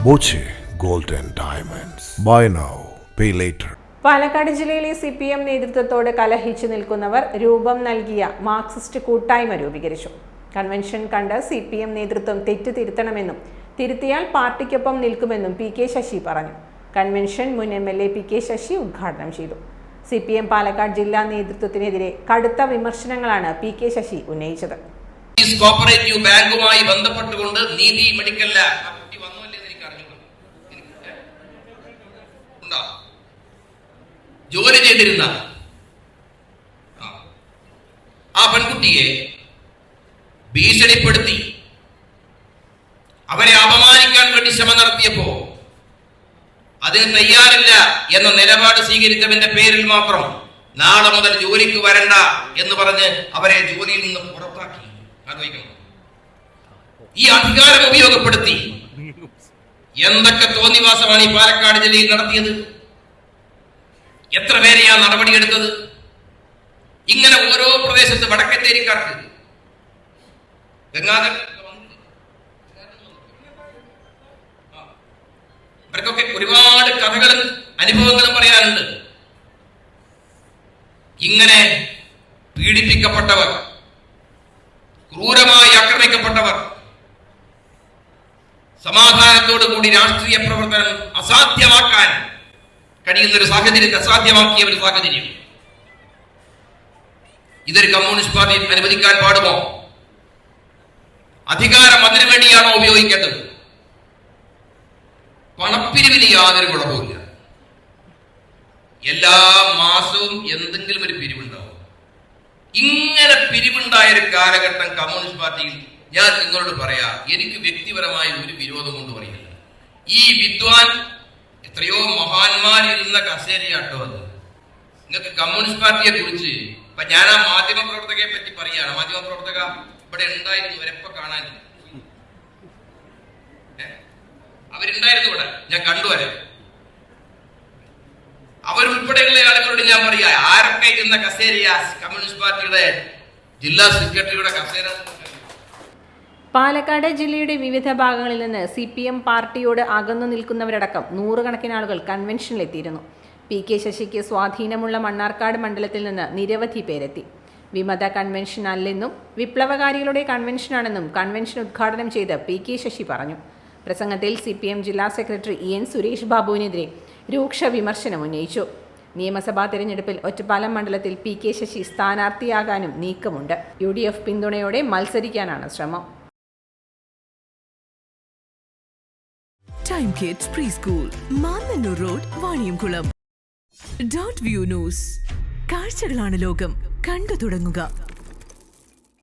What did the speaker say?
Boche gold and diamonds. Buy now pay later. Palakkad ജില്ലയിലെ CPM നേതൃത്വത്തോട് കലഹിച്ചു നിൽക്കുന്നവർ രൂപം നൽകിയ മാർക്സിസ്റ്റ് കൂട്ടായ്മ രൂപീകരിച്ചു. കൺവെൻഷൻ കണ്ട് CPM നേതൃത്വം തെറ്റ് തിരുത്തണമെന്നും തിരുത്തിയാൽ പാർട്ടിക്കൊപ്പം നിൽക്കുമെന്നും PK ശശി പറഞ്ഞു. കൺവെൻഷൻ മുൻ MLA PK ശശി ഉദ്ഘാടനം ചെയ്തു. CPM പാലക്കാട് ജില്ലാ നേതൃത്വത്തിനെതിരെ കടുത്ത വിമർശനങ്ങളാണ് PK ശശി ഉന്നയിച്ചത്. കോപ്പറേറ്റീവ് ബാങ്കുമായി ബന്ധപ്പെട്ടുകൊണ്ട് നീതി മെഡിക്കൽ ലാബ് ജോലി ചെയ്തിരുന്ന ആ പെൺകുട്ടിയെ ഭീഷണിപ്പെടുത്തി അവരെ അപമാനിക്കാൻ വേണ്ടി ശ്രമം നടത്തിയപ്പോ അതിന് തയ്യാറില്ല എന്ന നിലപാട് സ്വീകരിച്ചതിന്റെ പേരിൽ മാത്രം നാളെ മുതൽ ജോലിക്ക് വരണ്ട എന്ന് പറഞ്ഞ് അവരെ ജോലിയിൽ നിന്ന് പുറത്താക്കി. ആലോചിക്കണം, ഈ അധികാരം ഉപയോഗപ്പെടുത്തി എന്തൊക്കെ തോന്നിവാസമാണ് ഈ പാലക്കാട് ജില്ലയിൽ നടത്തിയത്. എത്ര പേരെയാ നടപടിയെടുത്തത്? ഇങ്ങനെ ഓരോ പ്രദേശത്ത് വടക്കത്തേരിക്കാർക്ക് ഗംഗാധര ഇവർക്കൊക്കെ ഒരുപാട് കഥകളും അനുഭവങ്ങളും പറയാനുണ്ട്. ഇങ്ങനെ പീഡിപ്പിക്കപ്പെട്ടവർ, ക്രൂരമായി ആക്രമിക്കപ്പെട്ടവർ, സമാധാനത്തോടു കൂടി രാഷ്ട്രീയ പ്രവർത്തനം അസാധ്യമാക്കാൻ കഴിയുന്ന ഒരു സാഹചര്യത്തെ അസാധ്യമാക്കിയ ഒരു സാഹചര്യം ഇതൊരു കമ്മ്യൂണിസ്റ്റ് പാർട്ടി അനുവദിക്കാൻ പാടുമോ? അധികാരം അതിനു വേണ്ടിയാണോ ഉപയോഗിക്കേണ്ടത്? പണപ്പിരിവിന് യാതൊരു കുഴപ്പമില്ല. എല്ലാ മാസവും എന്തെങ്കിലും ഒരു പിരിവുണ്ടാവും. ഇങ്ങനെ പിരിവുണ്ടായ ഒരു കാലഘട്ടം കമ്മ്യൂണിസ്റ്റ് പാർട്ടിയിൽ ഞാൻ നിങ്ങളോട് പറയാ, എനിക്ക് വ്യക്തിപരമായ ഒരു വിരോധം കൊണ്ട് പറയുന്നില്ല. ഈ വിദ്വാൻ എത്രയോ മഹാന്മാരിരുന്ന കസേരയാട്ടോ അത്. നിങ്ങൾക്ക് കമ്മ്യൂണിസ്റ്റ് പാർട്ടിയെ കുറിച്ച് ഇപ്പൊ ഞാൻ ആ മാധ്യമ പ്രവർത്തകയെ പറ്റി പറയാണ്. മാധ്യമ പ്രവർത്തക ഇവിടെ ഉണ്ടായിരുന്നു, ഇവരെപ്പ കാണാൻ അവരുണ്ടായിരുന്നു ഇവിടെ, ഞാൻ കണ്ടുവരെ. അവരുൾപ്പെടെയുള്ള ആളുകളോട് ഞാൻ പറയാ, ആരൊക്കെ ഇരുന്ന കസേരയാ കമ്മ്യൂണിസ്റ്റ് പാർട്ടിയുടെ ജില്ലാ സെക്രട്ടറിയുടെ കസേര. പാലക്കാട് ജില്ലയുടെ വിവിധ ഭാഗങ്ങളിൽ നിന്ന് CPM പാർട്ടിയോട് അകന്നു നിൽക്കുന്നവരടക്കം നൂറുകണക്കിന് ആളുകൾ കൺവെൻഷനിലെത്തിയിരുന്നു. PK ശശിക്ക് സ്വാധീനമുള്ള മണ്ണാർക്കാട് മണ്ഡലത്തിൽ നിന്ന് നിരവധി പേരെത്തി. വിമത കൺവെൻഷൻ അല്ലെന്നും വിപ്ലവകാരികളുടെ കൺവെൻഷനാണെന്നും കൺവെൻഷൻ ഉദ്ഘാടനം ചെയ്ത് PK ശശി പറഞ്ഞു. പ്രസംഗത്തിൽ CPM ജില്ലാ സെക്രട്ടറി EN സുരേഷ് ബാബുവിനെതിരെ രൂക്ഷ വിമർശനം ഉന്നയിച്ചു. നിയമസഭാ തെരഞ്ഞെടുപ്പിൽ ഒറ്റപ്പാലം മണ്ഡലത്തിൽ PK ശശി സ്ഥാനാർത്ഥിയാകാനും നീക്കമുണ്ട്. UDF പിന്തുണയോടെ മത്സരിക്കാനാണ് ശ്രമം. Time kids pre school, Mannannur road, Vaniyamkulam. .View news, കാഴ്ചകളാണ് ലോകം, കണ്ടു തുടങ്ങുക.